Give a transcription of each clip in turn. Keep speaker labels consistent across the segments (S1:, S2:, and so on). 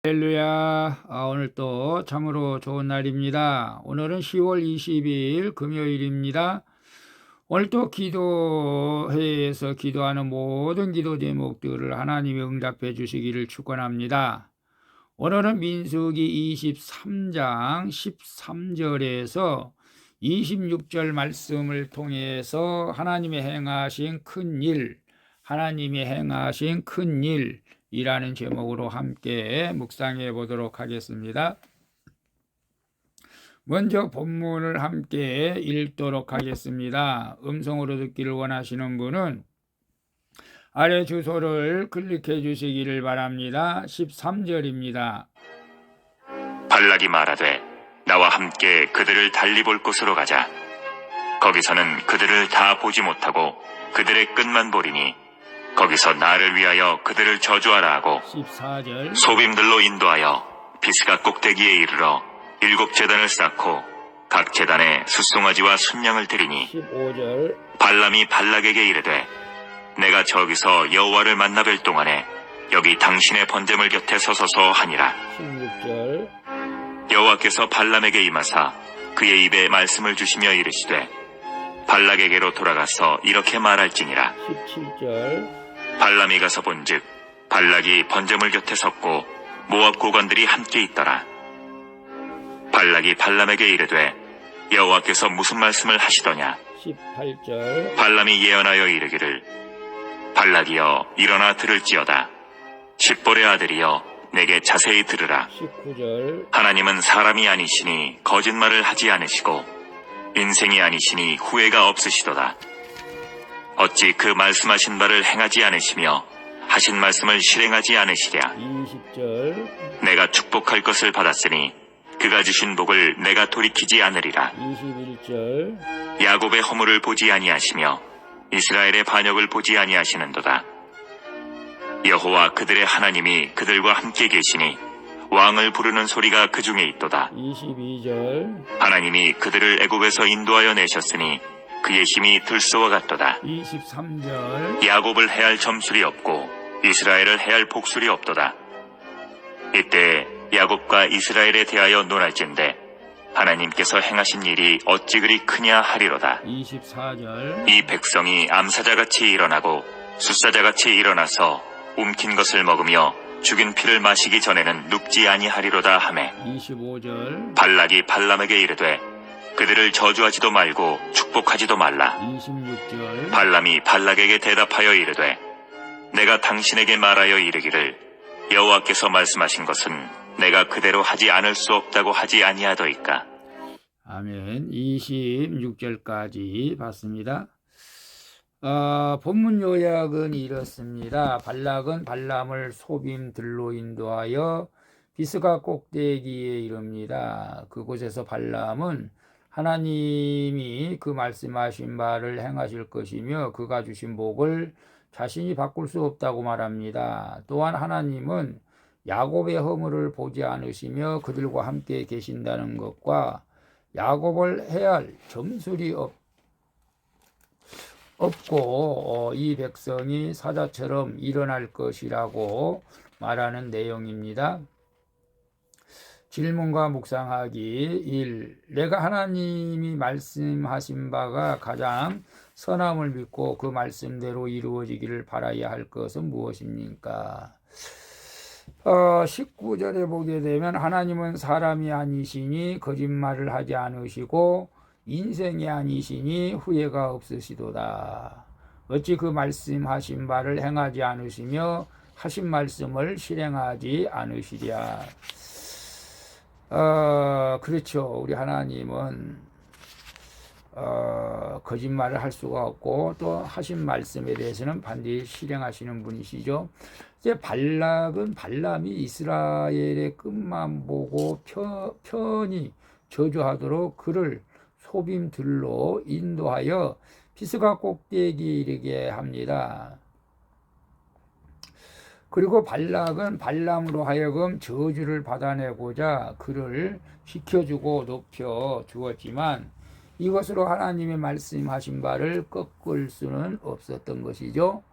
S1: 할렐루야. 오늘 또 참으로 좋은 날입니다. 오늘은 10월 22일 금요일입니다. 오늘 또 기도회에서 기도하는 모든 기도 제목들을 하나님이 응답해 주시기를 축원합니다. 오늘은 민수기 23장 13절에서 26절 말씀을 통해서 하나님의 행하신 큰 일, 하나님이 행하신 큰 일이라는 제목으로 함께 묵상해 보도록 하겠습니다. 먼저 본문을 함께 읽도록 하겠습니다. 음성으로 듣기를 원하시는 분은 아래 주소를 클릭해 주시기를 바랍니다. 13절입니다.
S2: 발락이 말하되 나와 함께 그들을 달리 볼 곳으로 가자. 거기서는 그들을 다 보지 못하고 그들의 끝만 보리니 거기서 나를 위하여 그들을 저주하라 하고
S1: 14절
S2: 소빔들로 인도하여 비스가 꼭대기에 이르러 7제단을 쌓고 각 제단에 숫송아지와 순양을 드리니
S1: 15절
S2: 발람이 발락에게 이르되 내가 저기서 여호와를 만나 뵐 동안에 여기 당신의 번제물 곁에 서서서 하니라.
S1: 16절
S2: 여호와께서 발람에게 임하사 그의 입에 말씀을 주시며 이르시되 발락에게로 돌아가서 이렇게 말할지니라.
S1: 17절
S2: 발람이 가서 본즉 발락이 번제물 곁에 섰고 모압 고관들이 함께 있더라. 발락이 발람에게 이르되 여호와께서 무슨 말씀을 하시더냐.
S1: 18절
S2: 발람이 예언하여 이르기를 발락이여 일어나 들을지어다. 십볼의 아들이여 내게 자세히 들으라.
S1: 19절
S2: 하나님은 사람이 아니시니 거짓말을 하지 않으시고 인생이 아니시니 후회가 없으시도다. 어찌 그 말씀하신 바를 행하지 않으시며 하신 말씀을 실행하지 않으시랴.
S1: 20절
S2: 내가 축복할 것을 받았으니 그가 주신 복을 내가 돌이키지 않으리라.
S1: 21절
S2: 야곱의 허물을 보지 아니하시며 이스라엘의 반역을 보지 아니하시는도다. 여호와 그들의 하나님이 그들과 함께 계시니 왕을 부르는 소리가 그 중에 있도다.
S1: 22절
S2: 하나님이 그들을 애굽에서 인도하여 내셨으니 그의 힘이 들소와 같도다.
S1: 23절
S2: 야곱을 해할 점술이 없고 이스라엘을 해할 복술이 없도다. 이때 야곱과 이스라엘에 대하여 논할진대 하나님께서 행하신 일이 어찌 그리 크냐 하리로다.
S1: 24절
S2: 이 백성이 암사자같이 일어나고 숫사자같이 일어나서 움킨 것을 먹으며 죽인 피를 마시기 전에는 눕지 아니하리로다 하매
S1: 25절
S2: 발락이 발람에게 이르되 그들을 저주하지도 말고 축복하지도 말라.
S1: 26절
S2: 발람이 발락에게 대답하여 이르되 내가 당신에게 말하여 이르기를 여호와께서 말씀하신 것은 내가 그대로 하지 않을 수 없다고 하지 아니하더이까.
S1: 아멘. 26절까지 봤습니다. 본문 요약은 이렇습니다. 발락은 발람을 소빔들로 인도하여 비스가 꼭대기에 이릅니다. 그곳에서 발람은 하나님이 그 말씀하신 바를 행하실 것이며 그가 주신 복을 자신이 바꿀 수 없다고 말합니다. 또한 하나님은 야곱의 허물을 보지 않으시며 그들과 함께 계신다는 것과 야곱을 해할 점술이 없고 이 백성이 사자처럼 일어날 것이라고 말하는 내용입니다. 질문과 묵상하기 1. 내가 하나님이 말씀하신 바가 가장 선함을 믿고 그 말씀대로 이루어지기를 바라야 할 것은 무엇입니까? 19절에 보게 되면 하나님은 사람이 아니시니 거짓말을 하지 않으시고 인생이 아니시니 후회가 없으시도다. 어찌 그 말씀하신 바를 행하지 않으시며 하신 말씀을 실행하지 않으시랴. 그렇죠. 우리 하나님은 거짓말을 할 수가 없고 또 하신 말씀에 대해서는 반드시 실행하시는 분이시죠. 이제 발람이 이스라엘의 끝만 보고 편히 저주하도록 그를 소빔들로 인도하여 비스가 꼭대기에 이르게 합니다. 그리고 발락은 발람으로 하여금 저주를 받아내고자 그를 시켜주고 높여 주었지만 이것으로 하나님의 말씀하신 바를 꺾을 수는 없었던 것이죠.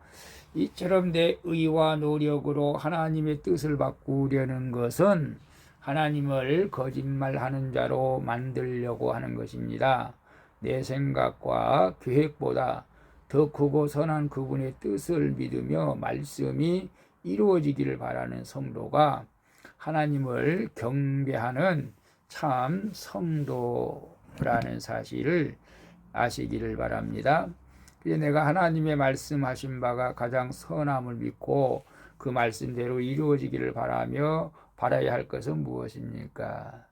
S1: 이처럼 내 의와 노력으로 하나님의 뜻을 바꾸려는 것은 하나님을 거짓말하는 자로 만들려고 하는 것입니다. 내 생각과 계획보다 더 크고 선한 그분의 뜻을 믿으며 말씀이 이루어지기를 바라는 성도가 하나님을 경배하는 참 성도라는 사실을 아시기를 바랍니다. 그래서 내가 하나님의 말씀하신 바가 가장 선함을 믿고 그 말씀대로 이루어지기를 바라야 할 것은 무엇입니까?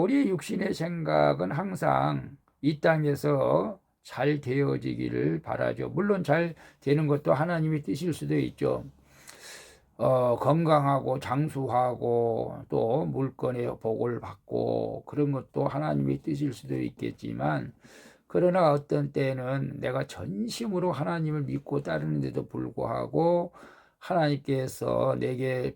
S1: 우리 육신의 생각은 항상 이 땅에서 잘 되어지기를 바라죠. 물론 잘 되는 것도 하나님의 뜻일 수도 있죠. 건강하고 장수하고 또 물건의 복을 받고 그런 것도 하나님의 뜻일 수도 있겠지만, 그러나 어떤 때는 내가 전심으로 하나님을 믿고 따르는데도 불구하고 하나님께서 내게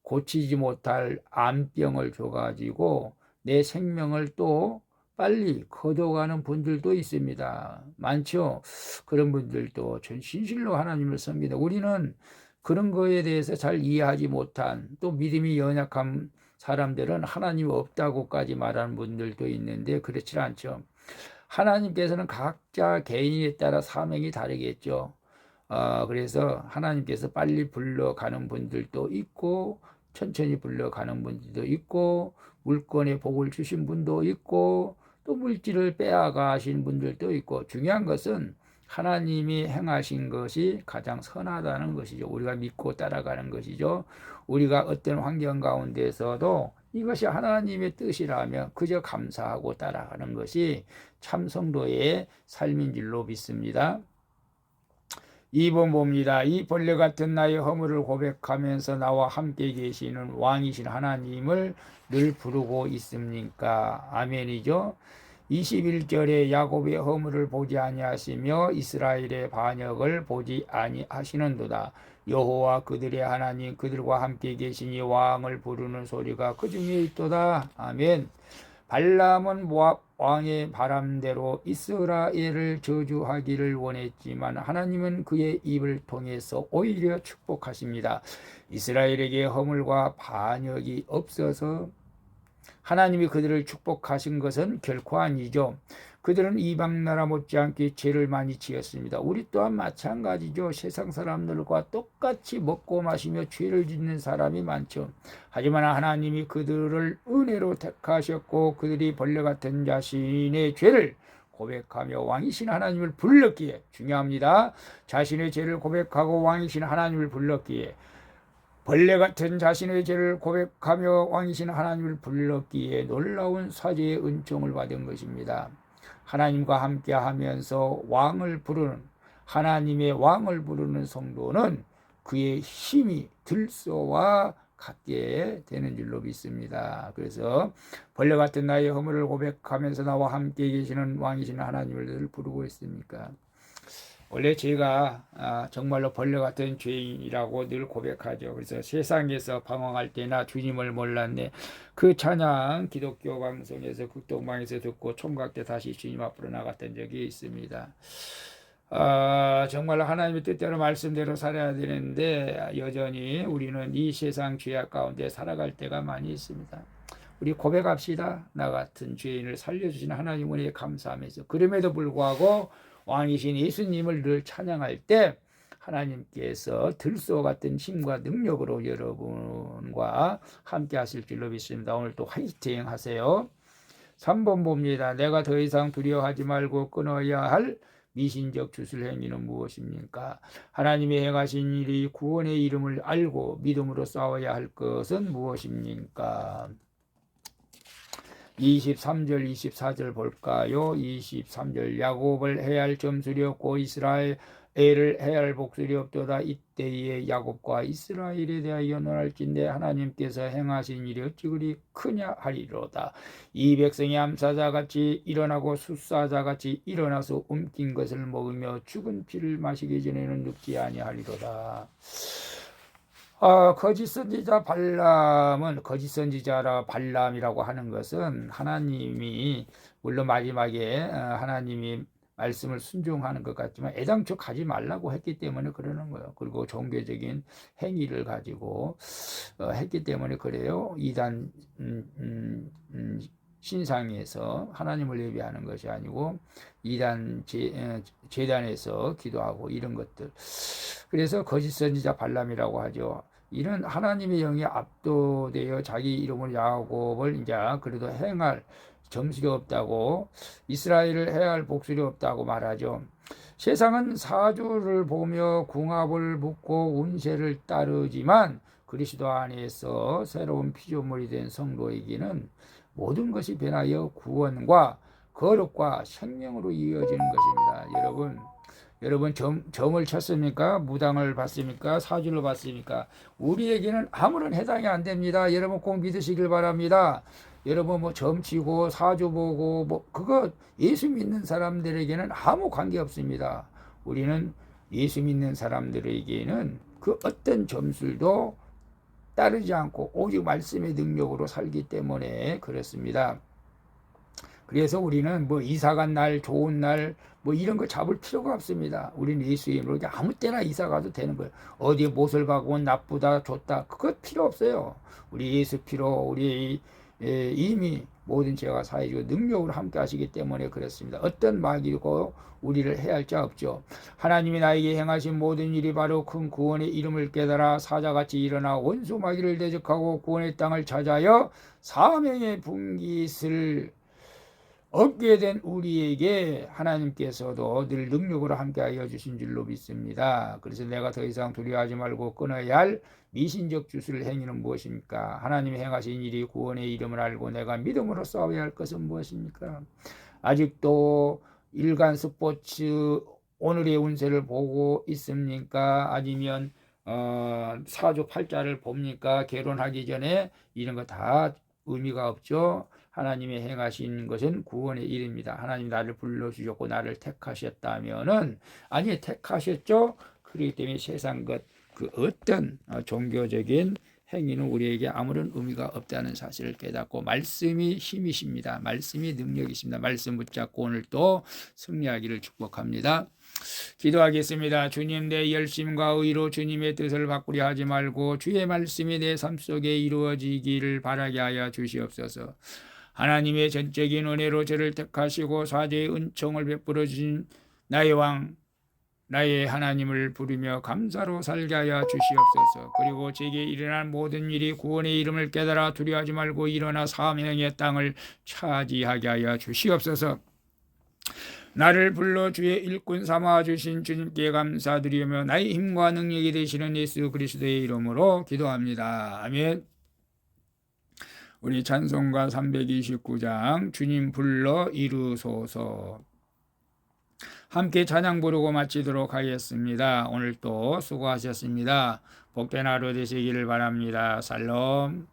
S1: 고치지 못할 암병을 줘가지고 내 생명을 또 빨리 거둬가는 분들도 있습니다. 많죠? 그런 분들도 전신실로 하나님을 섬기다. 우리는 그런 거에 대해서 잘 이해하지 못한, 또 믿음이 연약한 사람들은 하나님 없다고까지 말하는 분들도 있는데 그렇지 않죠. 하나님께서는 각자 개인에 따라 사명이 다르겠죠. 그래서 하나님께서 빨리 불러가는 분들도 있고 천천히 불러가는 분들도 있고 물건에 복을 주신 분도 있고 또 물질을 빼앗가신 분들도 있고, 중요한 것은 하나님이 행하신 것이 가장 선하다는 것이죠. 우리가 믿고 따라가는 것이죠. 우리가 어떤 환경 가운데서도 이것이 하나님의 뜻이라면 그저 감사하고 따라가는 것이 참 성도의 삶인 줄로 믿습니다. 2번 봅니다. 이 벌레 같은 나의 허물을 고백하면서 나와 함께 계시는 왕이신 하나님을 늘 부르고 있습니까? 아멘이죠. 21절에 야곱의 허물을 보지 아니하시며 이스라엘의 반역을 보지 아니하시는도다. 여호와 그들의 하나님 그들과 함께 계시니 왕을 부르는 소리가 그 중에 있도다. 아멘. 발람은 모압 왕의 바람대로 이스라엘을 저주하기를 원했지만 하나님은 그의 입을 통해서 오히려 축복하십니다. 이스라엘에게 허물과 반역이 없어서 하나님이 그들을 축복하신 것은 결코 아니죠. 그들은 이방 나라 못지않게 죄를 많이 지었습니다. 우리 또한 마찬가지죠. 세상 사람들과 똑같이 먹고 마시며 죄를 짓는 사람이 많죠. 하지만 하나님이 그들을 은혜로 택하셨고 그들이 벌레 같은 자신의 죄를 고백하며 왕이신 하나님을 불렀기에, 중요합니다. 자신의 죄를 고백하고 왕이신 하나님을 불렀기에, 벌레 같은 자신의 죄를 고백하며 왕이신 하나님을 불렀기에 놀라운 사죄의 은총을 받은 것입니다. 하나님과 함께 하면서 왕을 부르는, 하나님의 왕을 부르는 성도는 그의 힘이 들소와 같게 되는 줄로 믿습니다. 그래서 벌레 같은 나의 허물을 고백하면서 나와 함께 계시는 왕이신 하나님을 늘 부르고 있습니까? 원래 제가 정말로 벌레 같은 죄인이라고 늘 고백하죠. 그래서 세상에서 방황할 때나 주님을 몰랐네, 그 찬양 기독교 방송에서 극동방에서 듣고 총각 때 다시 주님 앞으로 나갔던 적이 있습니다. 정말 하나님의 뜻대로 말씀대로 살아야 되는데 여전히 우리는 이 세상 죄악 가운데 살아갈 때가 많이 있습니다. 우리 고백합시다. 나 같은 죄인을 살려주신 하나님 은혜에 감사하면서, 그럼에도 불구하고 왕이신 예수님을 늘 찬양할 때 하나님께서 들소 같은 힘과 능력으로 여러분과 함께 하실 줄로 믿습니다. 오늘 또 화이팅 하세요. 3번 봅니다. 내가 더 이상 두려워하지 말고 끊어야 할 미신적 주술 행위는 무엇입니까? 하나님의 행하신 일이 구원의 이름을 알고 믿음으로 싸워야 할 것은 무엇입니까? 23절 24절 볼까요? 23절 야곱을 해할 점술이 없고 이스라엘을 해할 복술이 없도다. 이때에 야곱과 이스라엘에 대하여 논할진대 하나님께서 행하신 일이 어찌 그리 크냐 하리로다. 이 백성이 암사자같이 일어나고 숫사자같이 일어나서 움킨 것을 먹으며 죽은 피를 마시기 전에는 눕지 아니하리로다. 거짓 선지자 발람은, 거짓 선지자라 발람이라고 하는 것은 하나님이, 물론 마지막에 하나님이 말씀을 순종하는 것 같지만 애당초 가지 말라고 했기 때문에 그러는 거예요. 그리고 종교적인 행위를 가지고 했기 때문에 그래요. 이단 신상에서 하나님을 예배하는 것이 아니고 이단 제단에서 기도하고 이런 것들. 그래서 거짓 선지자 발람이라고 하죠. 이런 하나님의 영이 압도되어 자기 이름을 야곱을 이제 그래도 행할 정술이 없다고, 이스라엘을 해야 할 복술이 없다고 말하죠. 세상은 사주를 보며 궁합을 묻고 운세를 따르지만 그리스도 안에서 새로운 피조물이 된 성도에게는 모든 것이 변하여 구원과 거룩과 생명으로 이어지는 것입니다. 여러분 점을 쳤습니까? 무당을 봤습니까? 사주를 봤습니까? 우리에게는 아무런 해당이 안 됩니다. 여러분 꼭 믿으시길 바랍니다. 여러분 뭐 점 치고 사주 보고 뭐 그거 예수 믿는 사람들에게는 아무 관계 없습니다. 우리는 예수 믿는 사람들에게는 그 어떤 점술도 따르지 않고 오직 말씀의 능력으로 살기 때문에 그렇습니다. 그래서 우리는 뭐 이사간 날, 좋은 날, 뭐 이런 거 잡을 필요가 없습니다. 우리는 예수 이름으로 아무 때나 이사 가도 되는 거예요. 어디에 못을 박으면 나쁘다, 좋다, 그거 필요 없어요. 우리 예수 피로, 우리 이미 모든 죄가 사해지고 능력으로 함께 하시기 때문에 그렇습니다. 어떤 마귀고 우리를 해할 자 없죠. 하나님이 나에게 행하신 모든 일이 바로 큰 구원의 이름을 깨달아 사자같이 일어나 원수 마귀를 대적하고 구원의 땅을 찾아여 사명의 분깃을 얻게 된 우리에게 하나님께서도 늘 능력으로 함께하여 주신 줄로 믿습니다. 그래서 내가 더 이상 두려워하지 말고 끊어야 할 미신적 주술 행위는 무엇입니까? 하나님이 행하신 일이 구원의 이름을 알고 내가 믿음으로 싸워야 할 것은 무엇입니까? 아직도 일간 스포츠 오늘의 운세를 보고 있습니까? 아니면 사주 팔자를 봅니까? 결혼하기 전에 이런 거 다 의미가 없죠. 하나님의 행하신 것은 구원의 일입니다. 하나님 나를 불러주셨고 나를 택하셨다면은, 아니 택하셨죠. 그렇기 때문에 세상 것 그 어떤 종교적인 행위는 우리에게 아무런 의미가 없다는 사실을 깨닫고, 말씀이 힘이십니다. 말씀이 능력이십니다. 말씀 붙잡고 오늘 또 승리하기를 축복합니다. 기도하겠습니다. 주님, 내 열심과 의로 주님의 뜻을 바꾸려 하지 말고 주의 말씀이 내 삶 속에 이루어지기를 바라게 하여 주시옵소서. 하나님의 전적인 은혜로 저를 택하시고 사죄의 은총을 베풀어 주신 나의 왕, 나의 하나님을 부르며 감사로 살게 하여 주시옵소서. 그리고 제게 일어난 모든 일이 구원의 이름을 깨달아 두려워하지 말고 일어나 사명의 땅을 차지하게 하여 주시옵소서. 나를 불러 주의 일꾼 삼아 주신 주님께 감사드리며 나의 힘과 능력이 되시는 예수 그리스도의 이름으로 기도합니다. 아멘. 우리 찬송가 329장 주님 불러 이루소서 함께 찬양 부르고 마치도록 하겠습니다. 오늘 또 수고하셨습니다. 복된 하루 되시기를 바랍니다. 살롬.